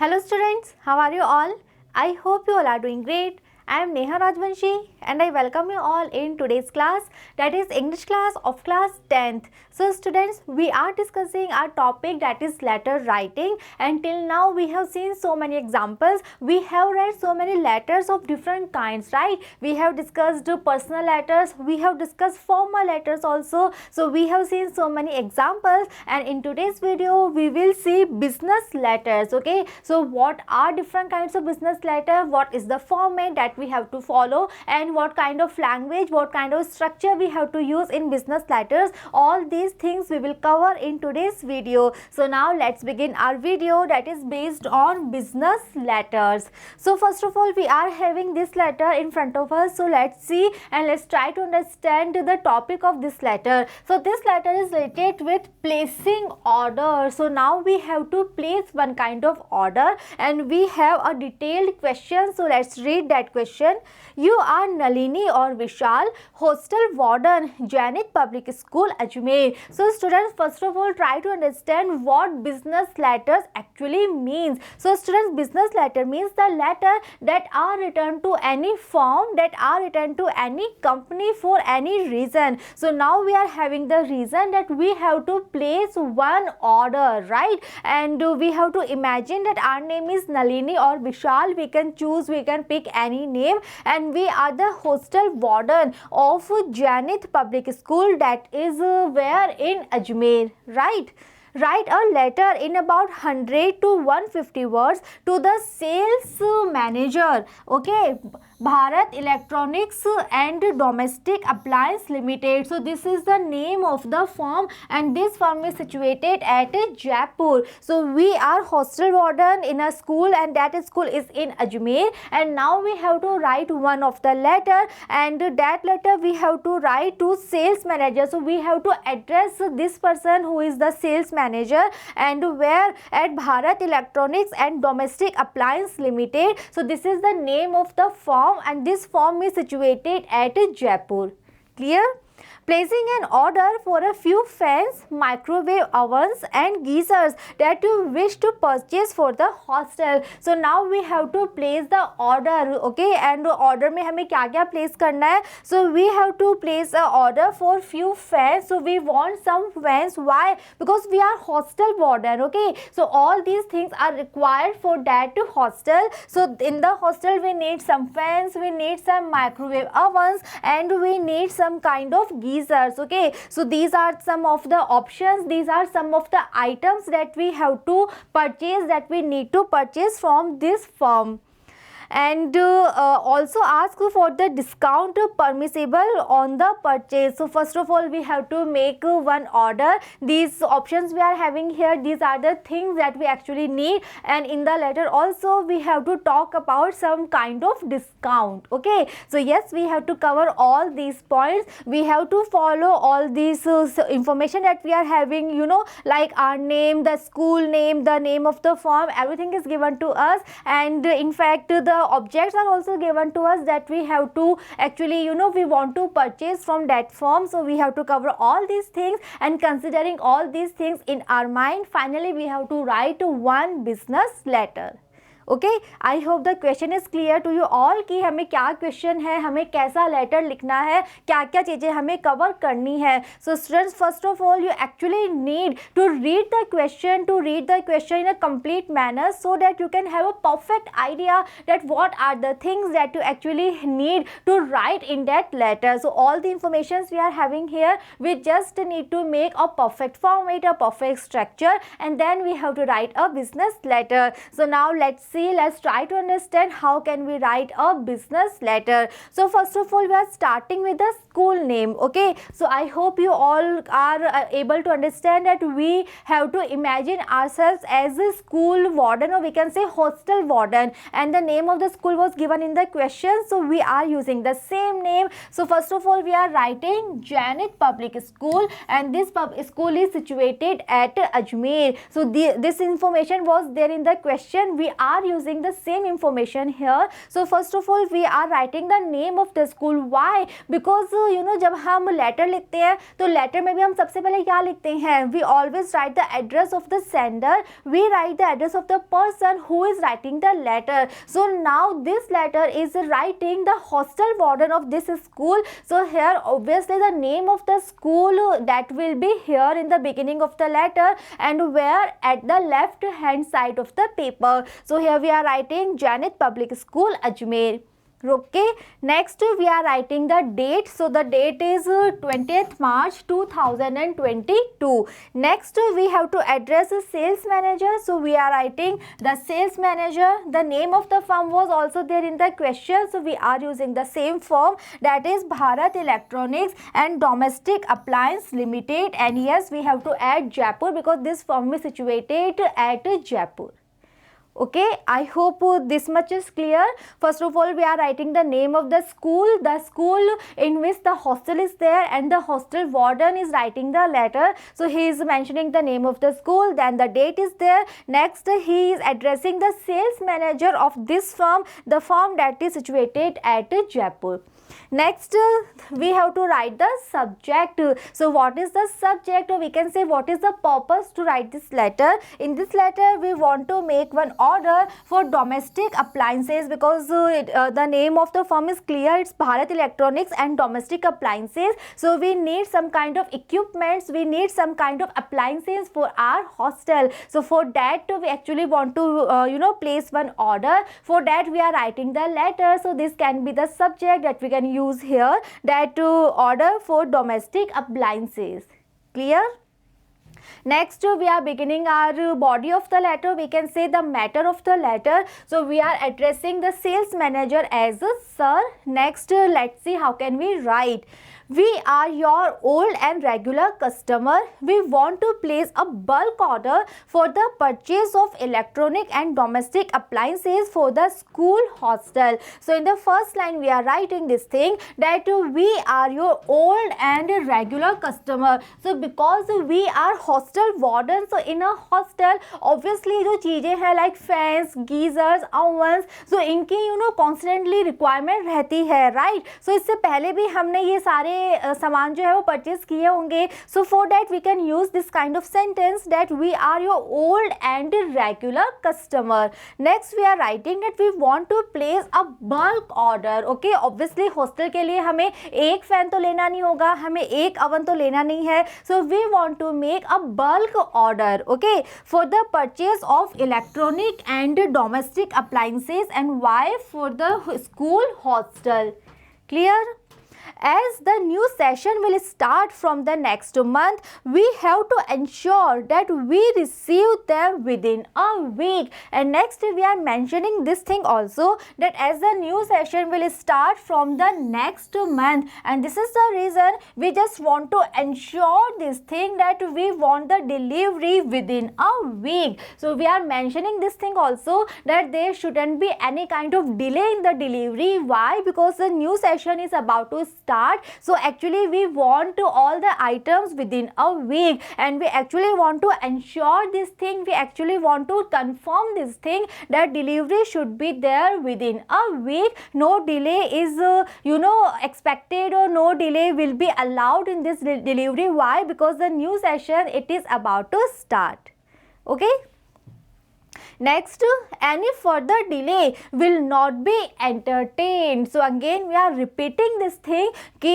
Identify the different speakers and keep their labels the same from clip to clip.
Speaker 1: Hello students, how are you all? I hope you all are doing great. I am Neha Rajvanshi and I welcome you all in today's class, that is English class of class 10th. So students, we are discussing our topic, that is letter writing, and till now we have seen so many examples. We have read so many letters of different kinds, right? We have discussed personal letters, we have discussed formal letters also. So we have seen so many examples, and in today's video we will see business letters. Okay, so what are different kinds of business letter, what is the format that we have to follow, and what kind of language, what kind of structure we have to use in business letters. All these things we will cover in today's video. So now let's begin our video that is based on business letters. So first of all, we are having this letter in front of us. So let's see and let's try to understand the topic of this letter. So this letter is related with placing order. So now we have to place one kind of order and we have a detailed question. So let's read that question. You are Nalini or Vishal, hostel warden, Jainit Public School, Ajmer. So students, first of all, try to understand what business letters actually means. So students, business letter means the letter that are written to any firm, that are written to any company for any reason. So now we are having the reason that we have to place one order, right? And we have to imagine that our name is Nalini or Vishal. We can choose, we can pick any name, and we are the hostel warden of Jainit Public School, that is where in Ajmer, right? Write a letter in about 100 to 150 words to the sales manager, okay, Bharat Electronics and Domestic Appliance Limited. So this is the name of the firm, and this firm is situated at Jaipur. So we are hostel warden in a school, and that school is in Ajmer, and now we have to write one of the letter, and that letter we have to write to sales manager. So we have to address this person who is the sales manager, and where at Bharat Electronics and Domestic Appliance Limited. So this is the name of the firm, and this firm is situated at Jaipur. Clear? Placing an order for a few fans, microwave ovens and geysers that you wish to purchase for the hostel. So now we have to place the order, okay, and order में हमें क्या क्या place करना है. So we have to place a order for few fans. So we want some fans. Why? Because we are hostel warden, okay. So all these things are required for that hostel. So in the hostel we need some fans, we need some microwave ovens, and we need some kind of geysers, okay. So these are some of the options, these are some of the items that we have to purchase, that we need to purchase from this firm. And also ask for the discount permissible on the purchase. So first of all, we have to make one order. These options we are having here, these are the things that we actually need, and in the letter also we have to talk about some kind of discount, okay. So yes, we have to cover all these points, we have to follow all these information that we are having, you know, like our name, the school name, the name of the firm, everything is given to us, and in fact the objects are also given to us that we have to actually, you know, we want to purchase from that firm. So we have to cover all these things, and considering all these things in our mind, finally we have to write one business letter. Okay, I hope the question is clear to you all कि हमें क्या question है, हमें कैसा letter लिखना है, क्या क्या चीज़ें हमें कवर करनी है. So students, first of all you actually need to read the question in a complete manner, so that you can have a perfect idea that what are the things that you actually need to write in that letter. So all the information we are having here, we just need to make a perfect format, a perfect structure, and then we have to write a business letter. So now let's try to understand how can we write a business letter. So first of all, we are starting with the school name, okay. So I hope you all are able to understand that we have to imagine ourselves as a school warden, or we can say hostel warden, and the name of the school was given in the question, so we are using the same name. So first of all, we are writing Jainit Public School, and this school is situated at Ajmer. So this information was there in the question, we are are using the same information here. So first of all we are writing the name of the school. Why? Because जब हम letter लिखते हैं तो letter में भी हम सबसे पहले क्या लिखते हैं? We always write the address of the sender. We write the address of the person who is writing the letter. So now this letter is writing the hostel warden of this school. So here obviously the name of the school that will be here in the beginning of the letter, and where at the left hand side of the paper. So here we are writing Janit Public School, Ajmer. Okay, next we are writing the date. So the date is 20th March 2022. Next we have to address a sales manager. So we are writing the sales manager. The name of the firm was also there in the question, so we are using the same firm, that is Bharat Electronics and Domestic Appliance Limited. And yes, we have to add Jaipur because this firm is situated at Jaipur. Okay, I hope this much is clear. First of all we are writing the name of the school in which the hostel is there, and the hostel warden is writing the letter. So he is mentioning the name of the school, then the date is there. Next he is addressing the sales manager of this firm, the firm that is situated at Jaipur. Next we have to write the subject. So what is the subject, or we can say what is the purpose to write this letter? In this letter we want to make one order for domestic appliances, because the name of the firm is clear, it's Bharat Electronics and Domestic Appliances. So we need some kind of equipments, we need some kind of appliances for our hostel. So for that we actually want to place one order. For that we are writing the letter. So this can be the subject that we can use here, that order for domestic appliances. Clear? Next we are beginning our body of the letter. We can say the matter of the letter. So we are addressing the sales manager as a sir. Next let's see how can we write. We are your old and regular customer. We want to place a bulk order for the purchase of electronic and domestic appliances for the school hostel. So in the first line we are writing this thing, that we are your old and regular customer. So because we are hostel warden, so in a hostel obviously जो चीज़ें हैं like fans, geysers, ovens, so इनकी constantly requirement रहती है, right? So इससे पहले भी हमने ये सारे सामान जो है वो परचेज किए होंगे. So for that we can use this kind of sentence, that we are your old and regular customer. Next we are writing that we want to place a bulk order. Okay, obviously hostel के लिए हमें एक fan तो लेना नहीं होगा, हमें एक अवन तो लेना नहीं है. So we want to make a bulk order, okay, for the purchase of electronic and domestic appliances and why for the school hostel. Clear? As the new session will start from the next month, we have to ensure that we receive them within a week. And next we are mentioning this thing also, that as the new session will start from the next month, and this is the reason we just want to ensure this thing, that we want the delivery within a week. So we are mentioning this thing also, that there shouldn't be any kind of delay in the delivery. Why? Because the new session is about to start. So actually we want all the items within a week, and we actually want to ensure this thing, we actually want to confirm this thing, that delivery should be there within a week. No delay is expected, or no delay will be allowed in this delivery. Why? Because the new session, it is about to start. Okay. Next, any further delay will not be entertained. So again we are repeating this thing कि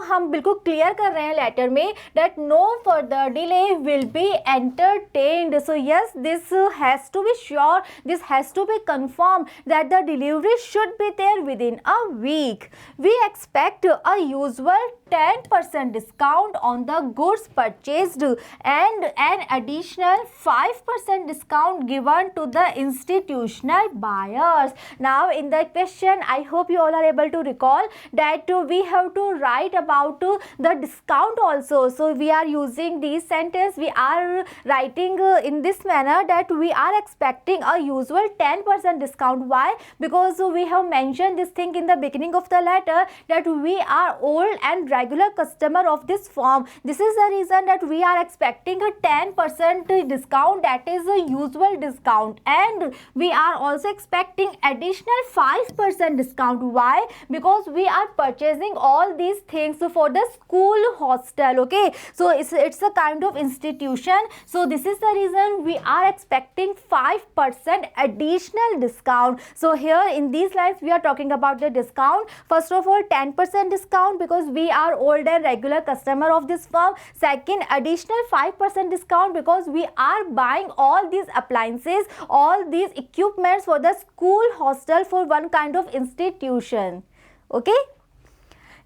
Speaker 1: हम बिल्कुल clear कर रहे हैं letter में, that no further delay will be entertained. So yes, this has to be sure, this has to be confirmed, that the delivery should be there within a week. We expect a usual 10% discount on the goods purchased and an additional 5% discount given to the institutional buyers. Now in the question, I hope you all are able to recall that we have to write about the discount also. So we are using these sentence, we are writing in this manner, that we are expecting a usual 10% discount. Why? Because we have mentioned this thing in the beginning of the letter, that we are old and regular customer of this firm. This is the reason that we are expecting a 10% discount, that is a usual annual discount, and we are also expecting additional 5% discount. Why? Because we are purchasing all these things for the school hostel. Okay, so it's a kind of institution, so this is the reason we are expecting 5% additional discount. So here in these lines we are talking about the discount. First of all, 10% discount because we are old and regular customer of this firm. Second, additional 5% discount because we are buying all these appliances, all these equipments for the school hostel for one kind of institution. Okay.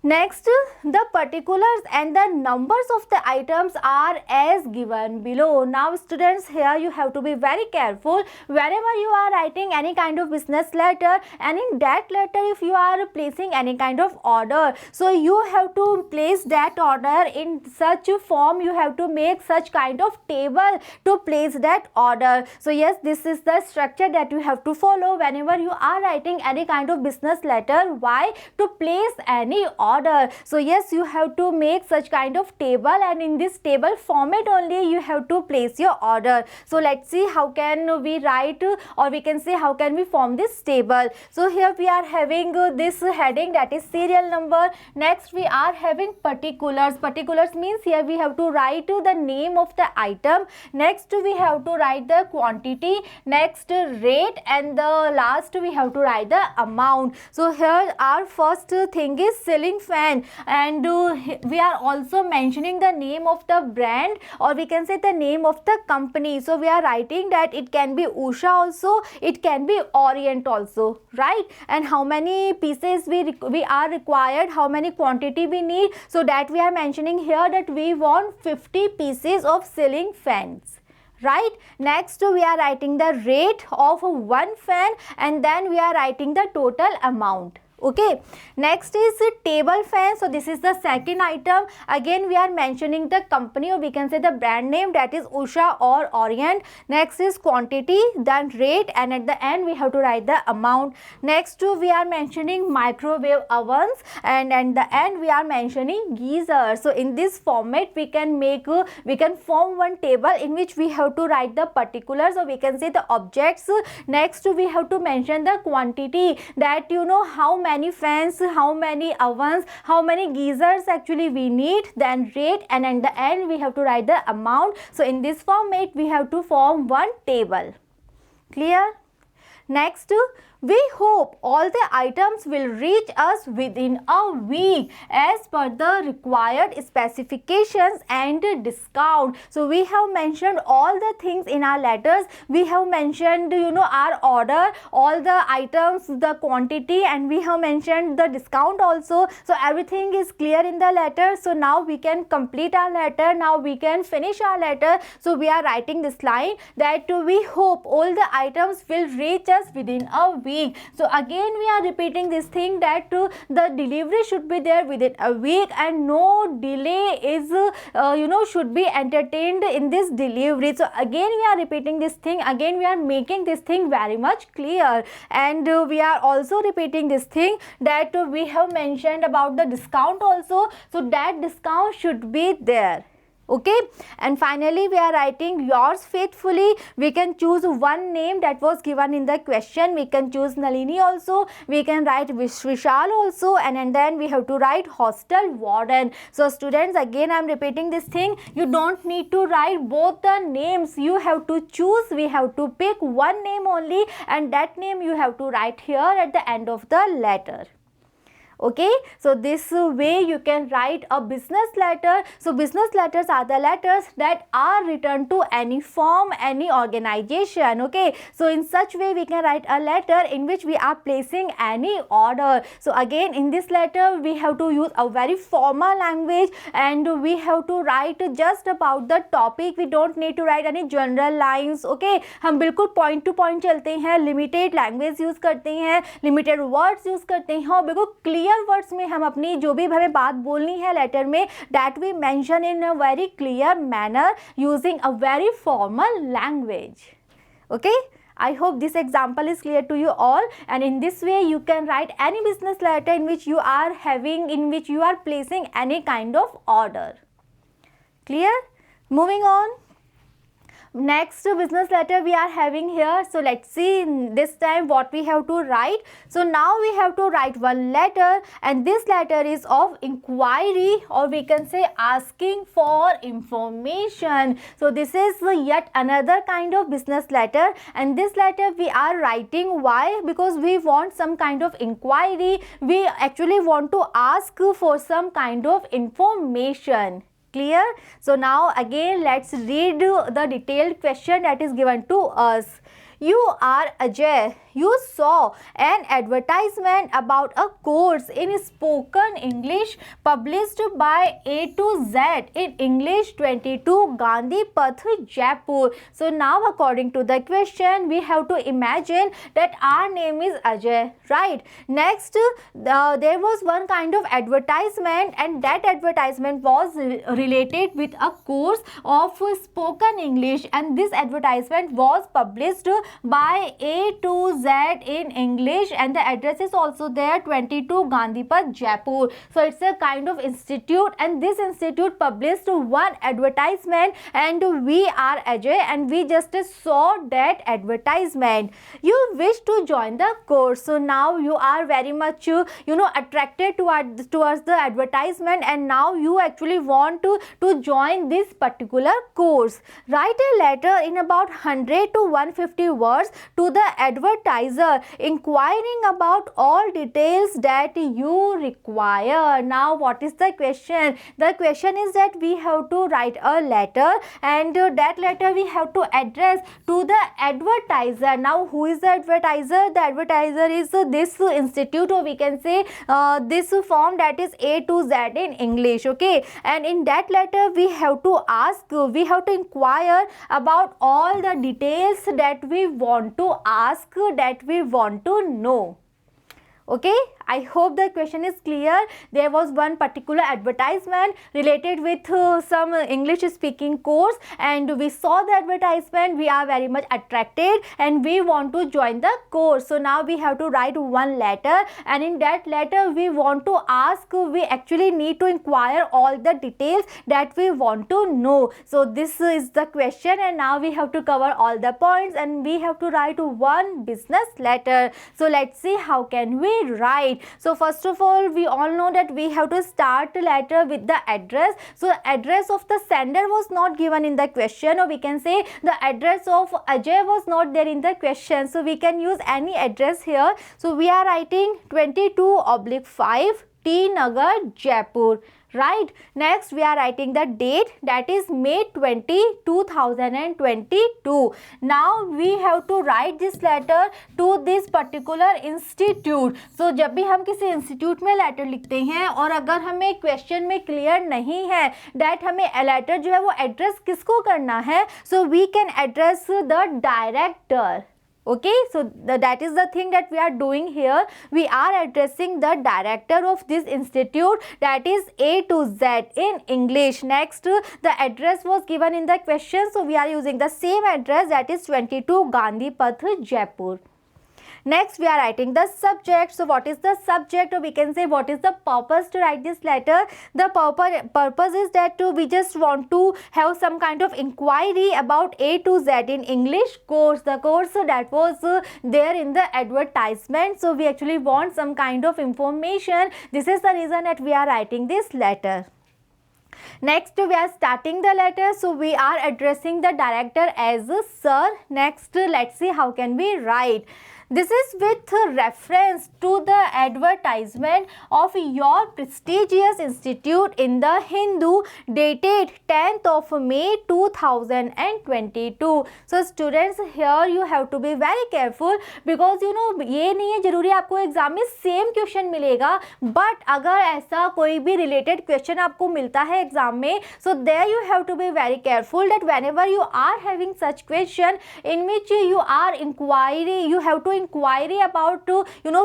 Speaker 1: Next, the particulars and the numbers of the items are as given below. Now students, here you have to be very careful whenever you are writing any kind of business letter, and in that letter if you are placing any kind of order, so you have to place that order in such a form, you have to make such kind of table to place that order. So yes, this is the structure that you have to follow whenever you are writing any kind of business letter. Why? To place any order. So yes, you have to make such kind of table, and in this table format only you have to place your order. So let's see how can we write, or we can say how can we form this table. So here we are having this heading, that is serial number. Next we are having particulars. Particulars means here we have to write the name of the item. Next we have to write the quantity. Next rate, and the last we have to write the amount. So here our first thing is ceiling fan, and we are also mentioning the name of the brand, or we can say the name of the company. So we are writing that it can be Usha also, it can be Orient also, right? And how many pieces we are required, how many quantity we need, so that we are mentioning here that we want 50 pieces of ceiling fans, right? Next we are writing the rate of one fan, and then we are writing the total amount. Okay, next is table fan. So this is the second item. Again we are mentioning the company, or we can say the brand name, that is Usha or Orient. Next is quantity, then rate, and at the end we have to write the amount. Next we are mentioning microwave ovens, and at the end we are mentioning geyser. So in this format we can form one table in which we have to write the particulars, or we can say the objects. Next we have to mention the quantity, that you know how many fans, how many ovens, how many geysers actually we need, then rate, and at the end we have to write the amount. So in this format we have to form one table. Clear? Next, we hope all the items will reach us within a week as per the required specifications and discount. So we have mentioned all the things in our letters. We have mentioned, you know, our order, all the items, the quantity, and we have mentioned the discount also. So everything is clear in the letter. So now we can complete our letter. Now we can finish our letter. So we are writing this line that we hope all the items will reach us within a week. So again we are repeating this thing that the delivery should be there within a week, and no delay is should be entertained in this delivery. So again we are repeating this thing, again we are making this thing very much clear, and we are also repeating this thing that we have mentioned about the discount also, so that discount should be there. Okay, and finally we are writing yours faithfully. We can choose one name that was given in the question. We can choose Nalini also, we can write Vishal also, and then we have to write hostel warden. So students, again I am repeating this thing, you don't need to write both the names, you have to choose, we have to pick one name only, and that name you have to write here at the end of the letter. Okay, so this way you can write a business letter. So business letters are the letters that are written to any firm, any organization. Okay, so in such way we can write a letter in which we are placing any order. So again in this letter we have to use a very formal language, and we have to write just about the topic. We don't need to write any general lines. Okay, हम बिल्कुल point to point चलते हैं, limited language use करते हैं, limited words use करते हैं, और बिल्कुल clear वर्ड्स में हम अपनी जो भी हमें बात बोलनी है लेटर में, that we mention in a very clear manner using a very formal language. Okay, I hope this example is clear to you all, and in this way you can write any business letter in which you are placing any kind of order. Clear? Moving on. next business letter we are having here. So let's see this time what we have to write. So now we have to write one letter, and this letter is of inquiry, or we can say asking for information. So this is yet another kind of business letter, and this letter we are writing. Why? Because we want some kind of inquiry. We actually want to ask for some kind of information. Clear? So now again let's read the detailed question that is given to us. You are Ajay. You saw an advertisement about a course in spoken English published by A to Z in English 22 Gandhi Path, Jaipur. So now according to the question, we have to imagine that our name is Ajay, right? Next, there was one kind of advertisement, and that advertisement was related with a course of spoken English, and this advertisement was published by A to Z in English, and the address is also there, 22 Gandhi Path, Jaipur. So it's a kind of institute, and this institute published one advertisement, and we are Ajay, and we just saw that advertisement. You wish to join the course. So now you are very much attracted towards the advertisement, and now you actually want to join this particular course. Write a letter in about 100 to 150 words to the advertiser inquiring about all details that you require. Now what is the question? The question is that we have to write a letter, and that letter we have to address to the advertiser. Now who is the advertiser? The advertiser is this institute, or we can say this form that is A to Z in English. Okay, and in that letter we have to ask, we have to inquire about all the details that we want to ask, that we want to know. Okay, I hope the question is clear. There was one particular advertisement related with some English speaking course, and we saw the advertisement, we are very much attracted, and we want to join the course. So now we have to write one letter, and in that letter we want to ask, we actually need to inquire all the details that we want to know. So this is the question, and now we have to cover all the points, and we have to write one business letter. So let's see how can we write. So first of all, we all know that we have to start the letter with the address. So address of the sender was not given in the question, or we can say the address of Ajay was not there in the question. So we can use any address here. So we are writing 22/5 T Nagar, Jaipur. Right. Next we are writing the date, that is May 20, 2022. Now we have to write this letter to this particular institute. So जब भी हम किसी institute में letter लिखते हैं, और अगर हमें क्वेश्चन में क्लियर नहीं है दैट हमें लेटर जो है वो एड्रेस किसको करना है, so we can address the director. Okay, so that is the thing that we are doing here. We are addressing the director of this institute, that is A to Z in English. Next, the address was given in the question, so we are using the same address, that is 22 Gandhi Path, Jaipur. Next we are writing the subject. So what is the subject, or we can say what is the purpose to write this letter? The purpose is that we just want to have some kind of inquiry about A to Z in English course, the course that was there in the advertisement. So we actually want some kind of information. This is the reason that we are writing this letter. Next we are starting the letter, so we are addressing the director as sir. Next let's see how can we write. This is with reference to the advertisement of your prestigious institute in the Hindu, dated 10th of May 2022. So students, here you have to be very careful, because ये नहीं है जरूरी आपको exam में same question मिलेगा, but अगर ऐसा कोई भी रिलेटेड क्वेश्चन आपको मिलता है एग्जाम में, so there you have to be very careful that whenever you are having such question in which you are inquiry, you have to inquiry about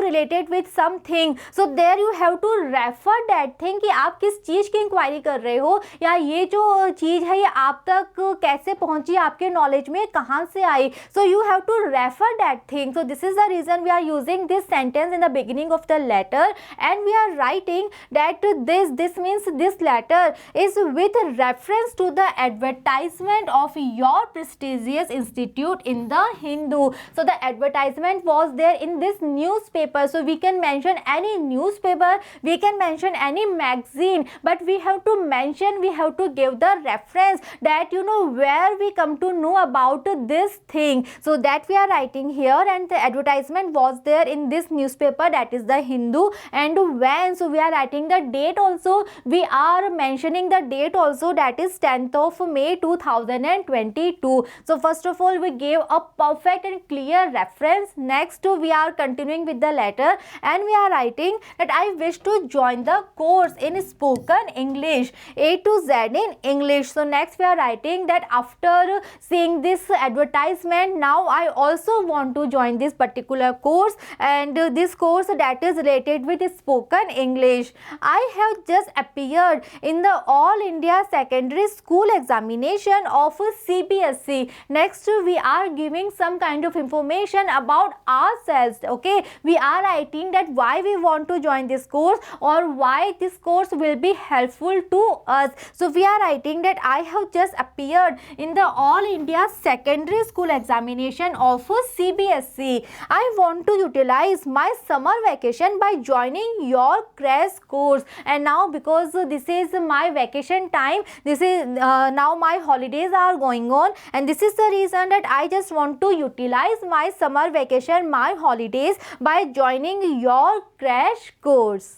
Speaker 1: related with something, so there you have to refer that thing कि आप किस चीज की inquiry कर रहे हो, या ये जो चीज है ये आप तक कैसे पहुंची, आपके नॉलेज में कहाँ से आई. So you have to refer that thing. So this is the reason we are using this sentence in the beginning of the letter, and we are writing that this means this letter is with reference to the advertisement of your prestigious institute in the Hindu. So the advertisement was there in this newspaper. So we can mention any newspaper, we can mention any magazine, but we have to mention, we have to give the reference that where we come to know about this thing. So that we are writing here, and the advertisement was there in this newspaper, that is the Hindu, and when. So we are writing the date also, we are mentioning the date also, that is 10th of May 2022. So first of all we gave a perfect and clear reference. Next we are continuing with the letter, and we are writing that I wish to join the course in spoken English, A to Z in English. So next we are writing that after seeing this advertisement, now I also want to join this particular course, and this course that is related with spoken English. I have just appeared in the All India Secondary School examination of CBSE. Next we are giving some kind of information about ourselves. Okay, we are writing that why we want to join this course, or why this course will be helpful to us. So we are writing that I have just appeared in the All India Secondary School examination of CBSE. I want to utilize my summer vacation by joining your crash course. And now because this is my vacation time, this is now my holidays are going on, and this is the reason that I just want to utilize my summer vacation, my holidays, by joining your crash course.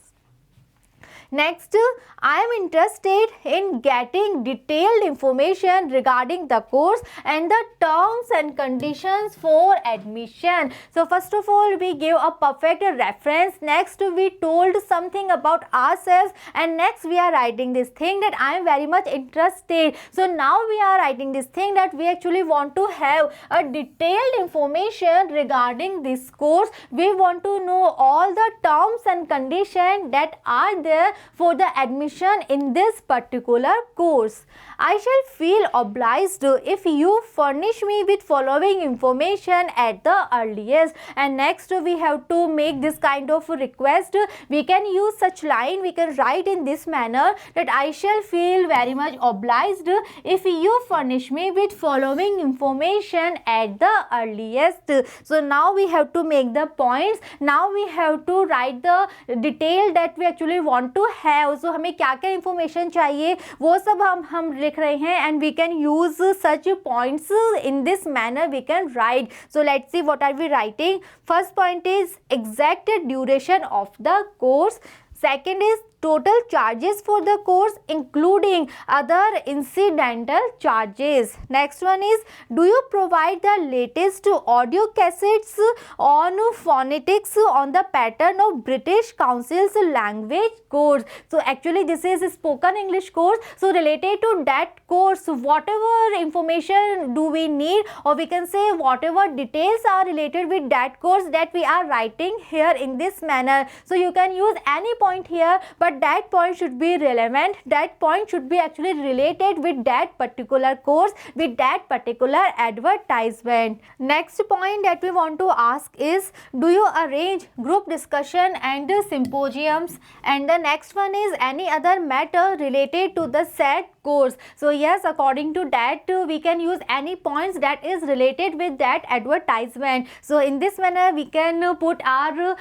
Speaker 1: Next, I am interested in getting detailed information regarding the course and the terms and conditions for admission. So first of all we gave a perfect reference. Next we told something about ourselves, and next we are writing this thing that I am very much interested. So now we are writing this thing that we actually want to have a detailed information regarding this course. We want to know all the terms and conditions that are there for the admission in this particular course. I shall feel obliged if you furnish me with following information at the earliest. And next we have to make this kind of request. We can use such line, we can write in this manner that I shall feel very much obliged if you furnish me with following information at the earliest. So now we have to make the points. Now we have to write the detail that we actually want to have. So हमें क्या क्या information चाहिए वो सब हम लिख रहे हैं, and we can use such points in this manner we can write. So let's see what are we writing. First point is exact duration of the course. Second is total charges for the course including other incidental charges. Next one is, do you provide the latest audio cassettes on phonetics on the pattern of British Council's language course? So actually this is a spoken English course, so related to that course whatever information do we need, or we can say whatever details are related with that course, that we are writing here in this manner. So you can use any point here, but that point should be relevant, that point should be actually related with that particular course, with that particular advertisement. Next point that we want to ask is, do you arrange group discussion and symposiums? And the next one is any other matter related to the said course. So yes, according to that we can use any points that is related with that advertisement. So in this manner we can put our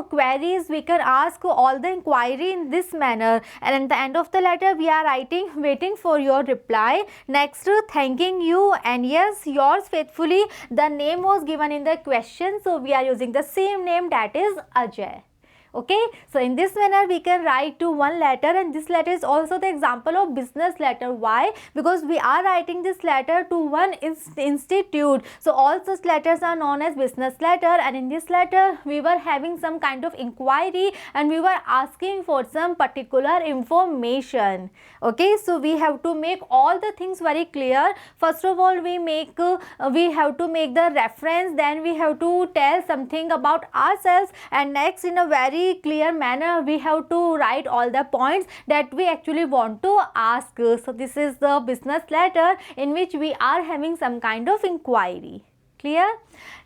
Speaker 1: queries, we can ask all the inquiry in this manner, and at the end of the letter we are writing waiting for your reply. Next, thanking you, and yes, yours faithfully. The name was given in the question, so we are using the same name, that is Ajay. Okay, so in this manner we can write to one letter, and this letter is also the example of business letter. Why? Because we are writing this letter to one institute, so all such letters are known as business letter. And in this letter we were having some kind of inquiry and we were asking for some particular information. Okay, so we have to make all the things very clear. First of all, we have to make the reference, then we have to tell something about ourselves, and next in a very clear manner we have to write all the points that we actually want to ask. So this is the business letter in which we are having some kind of inquiry. Clear?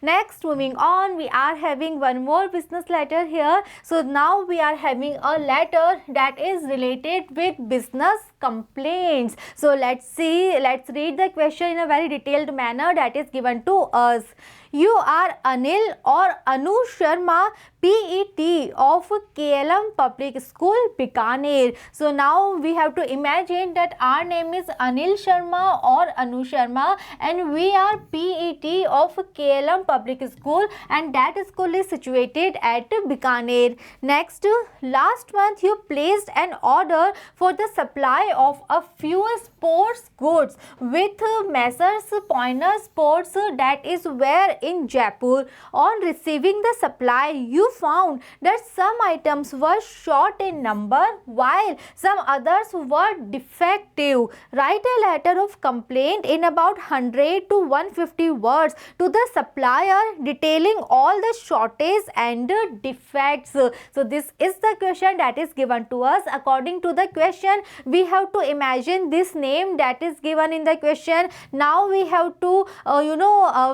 Speaker 1: Next, moving on, we are having one more business letter here. So now we are having a letter that is related with business complaints. So let's read the question in a very detailed manner that is given to us. You are Anil or Anu Sharma, PET of KLM Public School, Bikaner. So now we have to imagine that our name is Anil Sharma or Anu Sharma, and we are PET of KLM Public School, and that school is situated at Bikaner. Next, last month you placed an order for the supply of a few sports goods with Messrs Pointer Sports, that is where in Jaipur. On receiving the supply, you found that some items were short in number while some others were defective. Write a letter of complaint in about 100 to 150 words to the supplier detailing all the shortages and defects. So this is the question that is given to us. According to the question, we have to imagine this name that is given in the question. Now we have to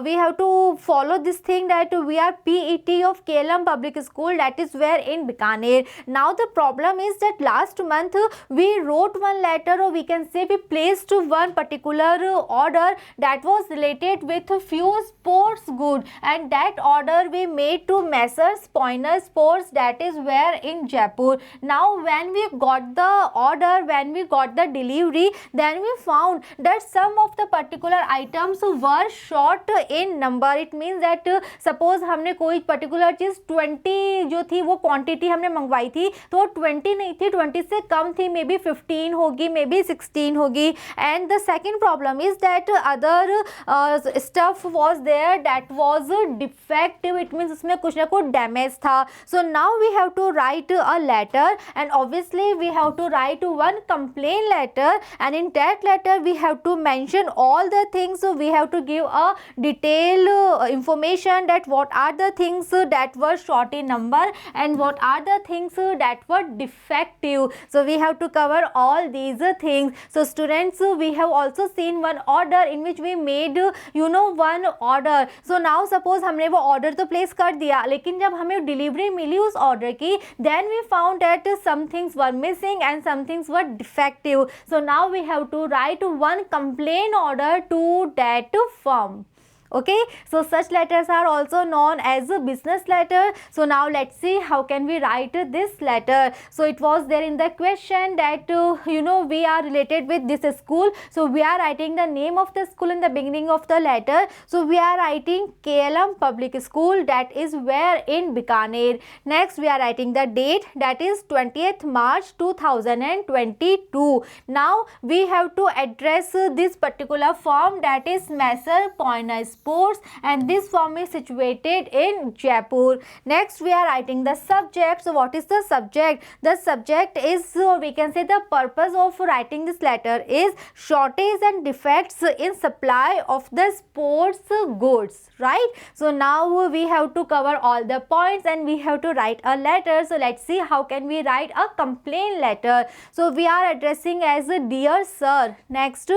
Speaker 1: we have to follow this thing that we are PET of KLM Public School, that is where in Bikaner. Now the problem is that last month we wrote one letter, or we can say we placed one particular order that was related with a few sports goods, and that order we made to Messrs Pointer Sports, that is where in Jaipur. Now when we got the order, when we got the delivery, then we found that some of the particular items were short in number. It means that suppose हमने कोई particular चीज 20 जो थी वो quantity हमने मंगवाई थी, तो 20 नहीं थी, 20 से कम थी, मे बी 15 होगी, मे बी 16 होगी. And the second problem is that other stuff was there that was defective. It means उसमें कुछ ना कुछ damage था. So now we have to write a letter, and obviously we have to write one complaint letter, and in that letter we have to mention all the things. So we have to give a detailed information that what are the things that were short in number and what are the things that were defective. So we have to cover all these things. So students, we have also seen one order in which we made one order. So now suppose हमने वो order तो place कर दिया, लेकिन जब हमें delivery मिली उस order की, then we found that some things were missing and some things were defective. So now we have to write one complaint order to that firm. Okay, so such letters are also known as a business letter. So now let's see how can we write this letter. So it was there in the question that we are related with this school, so we are writing the name of the school in the beginning of the letter. So we are writing KLM Public School, that is where in Bikaner. Next we are writing the date, that is 20th March 2022. Now we have to address this particular firm, that is Messrs Pointer Sports, and this firm is situated in Jaipur. Next we are writing the subject. So what is the subject? The subject is, we can say the purpose of writing this letter is shortage and defects in supply of the sports goods, right? So now we have to cover all the points and we have to write a letter. So let's see how can we write a complaint letter. So we are addressing as a dear sir. Next,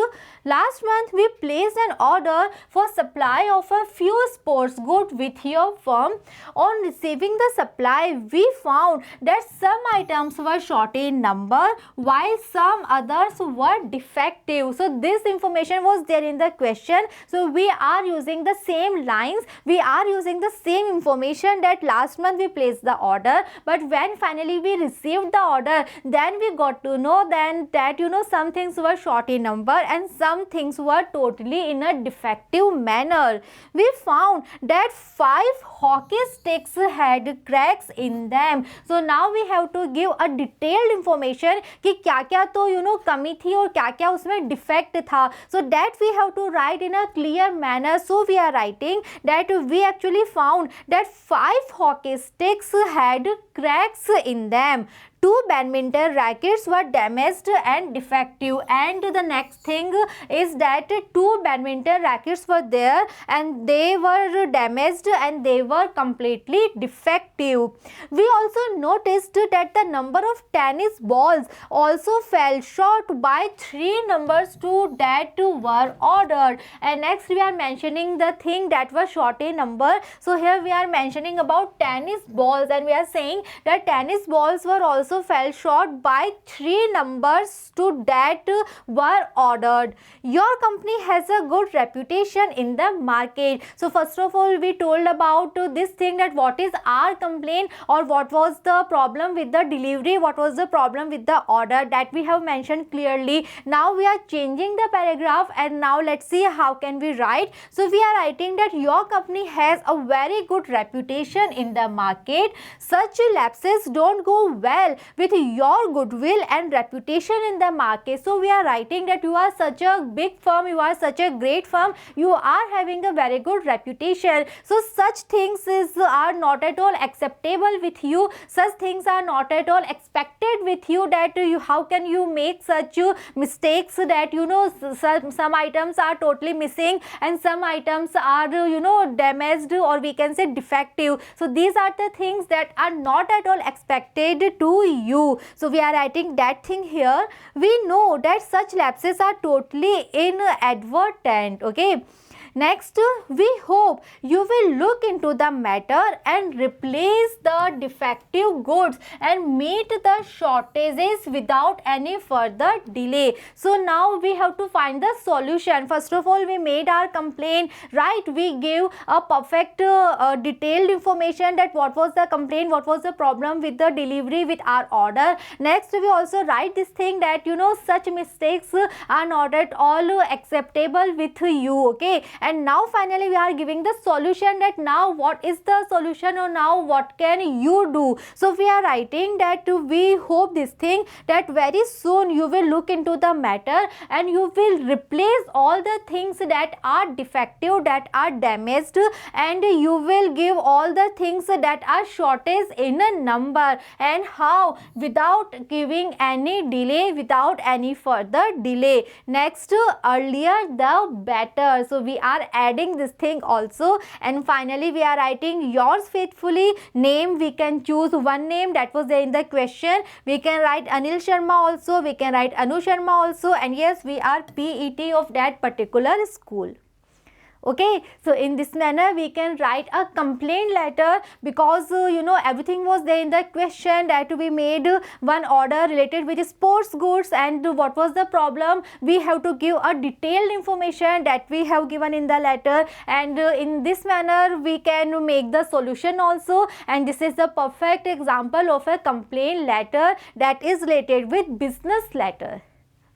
Speaker 1: last month we placed an order for supply of a few sports goods with your firm. On receiving the supply, we found that some items were short in number while some others were defective. So this information was there in the question. So we are using the same lines, we are using the same information that last month we placed the order, but when finally we received the order, then we got to know then that some things were short in number and some things were totally in a defective manner. manner. We found that 5 hockey sticks had cracks in them. So now we have to give a detailed information कि क्या क्या तो कमी थी और क्या क्या उसमें डिफेक्ट था. So that we have to write in a clear manner. So we are writing that we actually found that 5 hockey sticks had cracks in them. 2 badminton rackets were damaged and defective, and the next thing is that 2 badminton rackets were there and they were damaged and they were completely defective. We also noticed that the number of tennis balls also fell short by 3 numbers to that were ordered. And next we are mentioning the thing that was short in number. So here we are mentioning about tennis balls, and we are saying that tennis balls were also fell short by 3 numbers to that were ordered. Your company has a good reputation in the market. So first of all we told about this thing, that what is our complaint or what was the problem with the delivery, what was the problem with the order, that we have mentioned clearly. Now we are changing the paragraph, and now let's see how can we write. So we are writing that your company has a very good reputation in the market. Such lapses don't go well with your goodwill and reputation in the market. So we are writing that you are such a big firm, you are such a great firm, you are having a very good reputation. So such things are not at all acceptable with you, such things are not at all expected with you, that how can you make such mistakes that some items are totally missing and some items are damaged, or we can say defective. So these are the things that are not at all expected to you. So we are writing that thing here. We know that such lapses are totally inadvertent. Okay. Next, we hope you will look into the matter and replace the defective goods and meet the shortages without any further delay. So now we have to find the solution. First of all, we made our complaint, right? We gave a perfect detailed information that what was the complaint, what was the problem with the delivery with our order. Next, we also write this thing that such mistakes are not at all acceptable with you. Okay. And now finally we are giving the solution, that now what is the solution or now what can you do. So we are writing that we hope this thing, that very soon you will look into the matter and you will replace all the things that are defective, that are damaged, and you will give all the things that are shortage in a number. And how? Without giving any delay, without any further delay. Next, earlier the better. So we are adding this thing also. And finally we are writing yours faithfully. Name, we can choose one name that was there in the question. We can write Anil Sharma also, we can write Anu Sharma also, and yes, we are PET of that particular school. Okay, so in this manner we can write a complaint letter, because everything was there in the question, that we made one order related with sports goods, and what was the problem, we have to give a detailed information that we have given in the letter, and in this manner we can make the solution also. And this is the perfect example of a complaint letter that is related with business letter.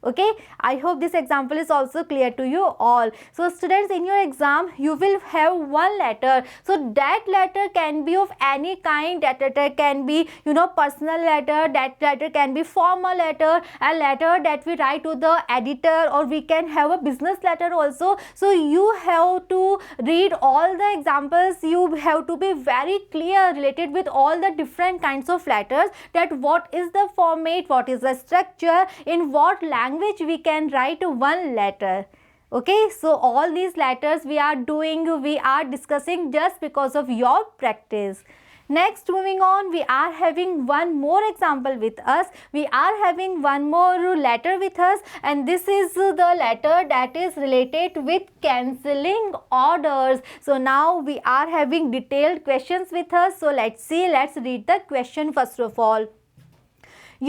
Speaker 1: Okay, I hope this example is also clear to you all. So students, in your exam you will have one letter. So that letter can be of any kind. That letter can be personal letter, that letter can be formal letter, a letter that we write to the editor, or we can have a business letter also. So you have to read all the examples, you have to be very clear related with all the different kinds of letters, that what is the format, what is the structure, in what language we can write one letter. Okay, so all these letters we are discussing just because of your practice. Next, moving on, we are having one more example with us. We are having one more letter with us, and this is the letter that is related with cancelling orders. So now we are having detailed questions with us. So let's see, let's read the question first of all.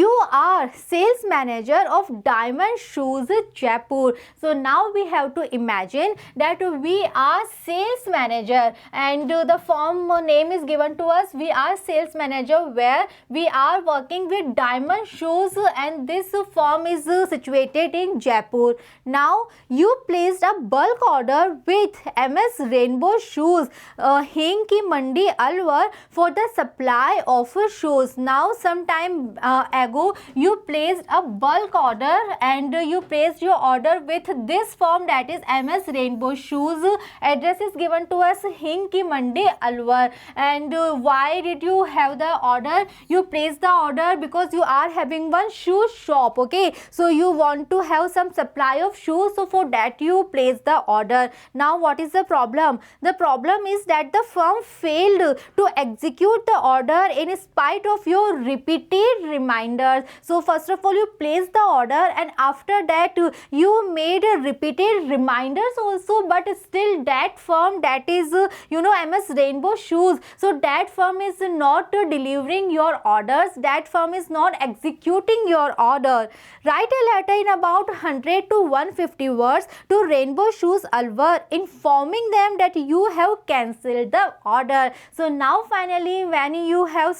Speaker 1: you are sales manager of Diamond Shoes Jaipur. So now we have to imagine that we are sales manager and the firm name is given to us. We are sales manager where we are working with Diamond Shoes and this firm is situated in Jaipur. Now you placed a bulk order with MS Rainbow Shoes, Hing Ki Mandi Alwar, for the supply of shoes. Now some time ago you placed a bulk order and you placed your order with this firm, that is MS Rainbow Shoes. Address is given to us Hing Ki Mandi Alwar. And why did you have the order? You placed the order because you are having one shoe shop, okay? So you want to have some supply of shoes, so for that you place the order. Now what is the problem? The problem is that the firm failed to execute the order in spite of your repeated reminders. So first of all you placed the order and after that you made repeated reminders also, but still that firm, that is MS Rainbow Shoes, so that firm is not delivering your orders, that firm is not executing your order. Write a letter in about 100 to 150 words to Rainbow Shoes Alwar informing them that you have cancelled the order. So now finally when you have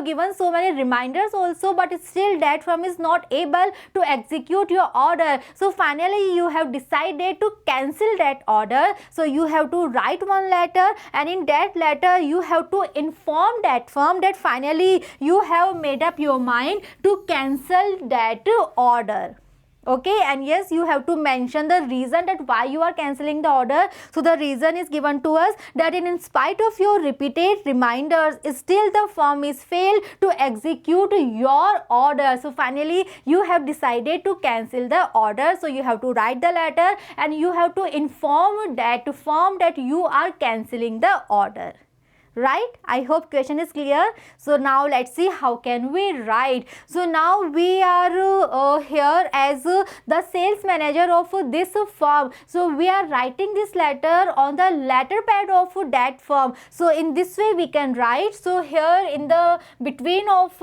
Speaker 1: given so many reminders also, but still that firm is not able to execute your order. So finally you have decided to cancel that order. So you have to write one letter and in that letter you have to inform that firm that finally you have made up your mind to cancel that order. Okay, and yes, you have to mention the reason that why you are cancelling the order. So the reason is given to us that in spite of your repeated reminders, still the firm is failed to execute your order. So finally you have decided to cancel the order. So you have to write the letter and you have to inform that firm that you are cancelling the order. Right? I hope question is clear. So now let's see how can we write. So now we are here as the sales manager of this firm. So we are writing this letter on the letter pad of that firm. So in this way we can write. So here in the between of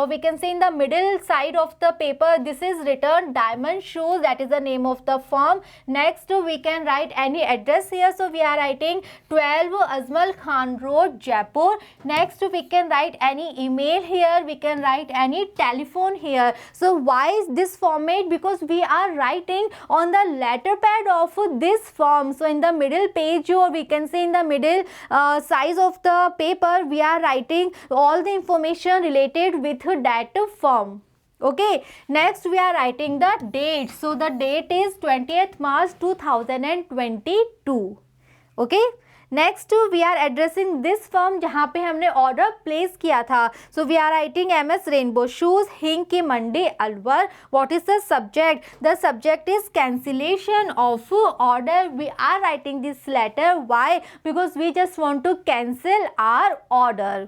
Speaker 1: we can say in the middle side of the paper, this is written Diamond Shoes, that is the name of the firm. Next we can write any address here. So we are writing 12 Ajmal Khan Road, Jaipur. Next we can write any email here, we can write any telephone here. So why is this format? Because we are writing on the letter pad of this form. So in the middle page, or we can say in the middle size of the paper, we are writing all the information related with that form. Okay, next we are writing the date. So the date is 20th March 2022. Okay, next we are addressing this firm जहाँ पे हमने order place किया था. So we are writing MS Rainbow Shoes, हिंग की मंडी, Alwar. What is the subject? The subject is cancellation of order. We are writing this letter. Why? Because we just want to cancel our order.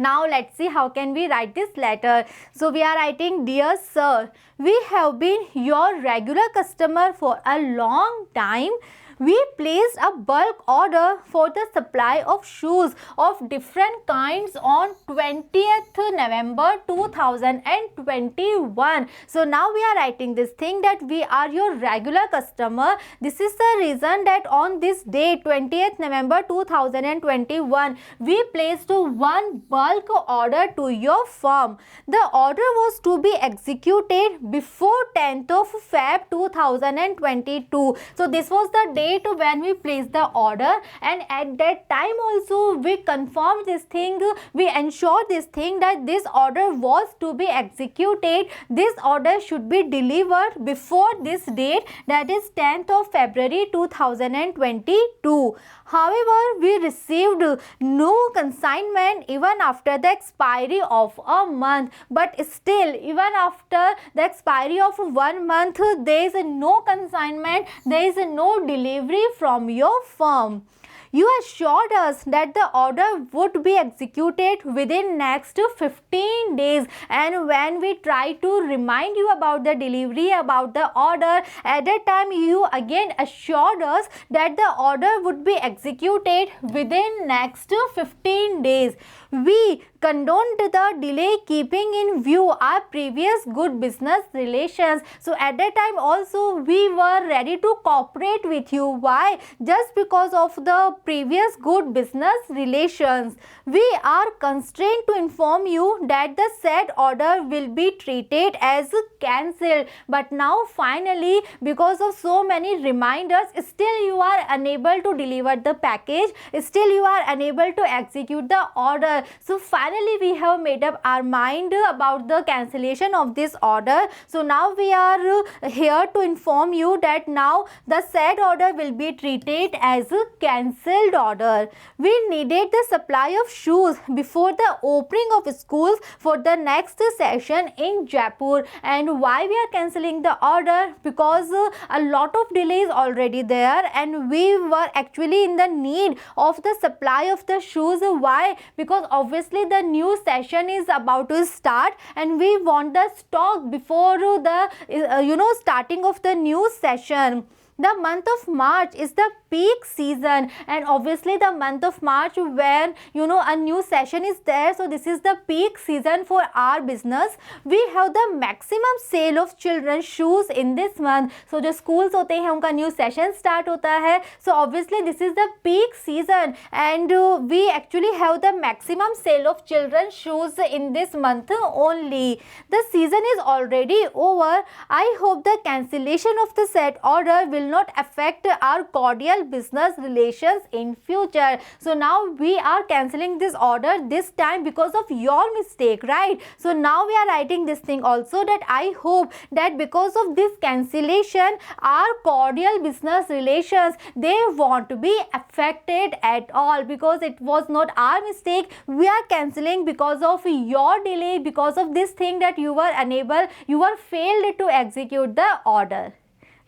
Speaker 1: Now let's see how can we write this letter. So we are writing, dear sir, we have been your regular customer for a long time. We placed a bulk order for the supply of shoes of different kinds on 20th November 2021. So now we are writing this thing that we are your regular customer. This is the reason that on this date 20th November 2021 we placed one bulk order to your firm. The order was to be executed before 10th of Feb 2022. So this was the date when we placed the order, and at that time also we confirmed this thing, we ensured this thing that this order was to be executed. This order should be delivered before this date, that is 10th of February 2022. However, we received no consignment even after the expiry of a month. But still, even after the expiry of 1 month, there is no consignment, there is no delivery from your firm. You assured us that the order would be executed within next 15 days, and when we tried to remind you about the delivery, about the order, at that time you again assured us that the order would be executed within next 15 days. we condoned the delay keeping in view our previous good business relations. So at that time also we were ready to cooperate with you. Why? Just because of the previous good business relations. We are constrained to inform you that the said order will be treated as cancelled. But now finally, because of so many reminders, still you are unable to deliver the package, still you are unable to execute the order. So finally we have made up our mind about the cancellation of this order. So now we are here to inform you that now the said order will be treated as a cancelled order. We needed the supply of shoes before the opening of schools for the next session in Jaipur. And why we are cancelling the order? Because a lot of delay is already there and we were actually in the need of the supply of the shoes. Why? Because obviously the new session is about to start and we want the stock before the starting of the new session. The month of March is the peak season, and obviously the month of March when a new session is there, so this is the peak season for our business. We have the maximum sale of children's shoes in this month. So जो schools होते हैं उनका new session start होता है, so obviously this is the peak season and we actually have the maximum sale of children's shoes in this month only. The season is already over. I hope the cancellation of the said order will not affect our cordial business relations in future. So now we are cancelling this order this time because of your mistake, right? So now we are writing this thing also, that I hope that because of this cancellation our cordial business relations, they won't be affected at all, because it was not our mistake. We are cancelling because of your delay, because of this thing that you were failed to execute the order,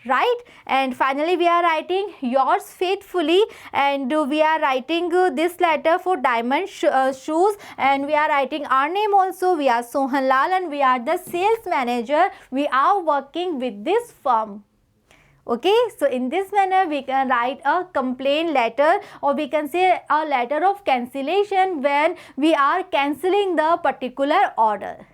Speaker 1: right? And finally we are writing yours faithfully, and we are writing this letter for diamond shoes, and we are writing our name also. We are Sohan Lal and we are the sales manager. We are working with this firm. Okay, so in this manner we can write a complaint letter, or we can say a letter of cancellation when we are cancelling the particular order.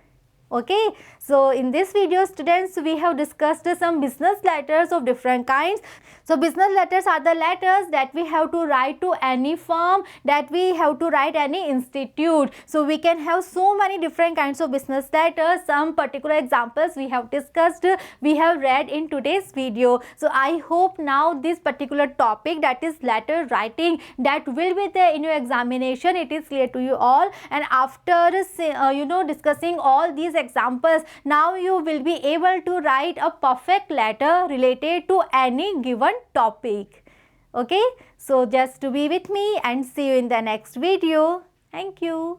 Speaker 1: Okay, so in this video students, we have discussed some business letters of different kinds. So business letters are the letters that we have to write to any firm, that we have to write any institute. So we can have so many different kinds of business letters. Some particular examples we have discussed, we have read in today's video. So I hope now this particular topic, that is letter writing, that will be there in your examination, it is clear to you all. And after discussing all these examples, now you will be able to write a perfect letter related to any given topic. Okay, so just to be with me and see you in the next video. Thank you.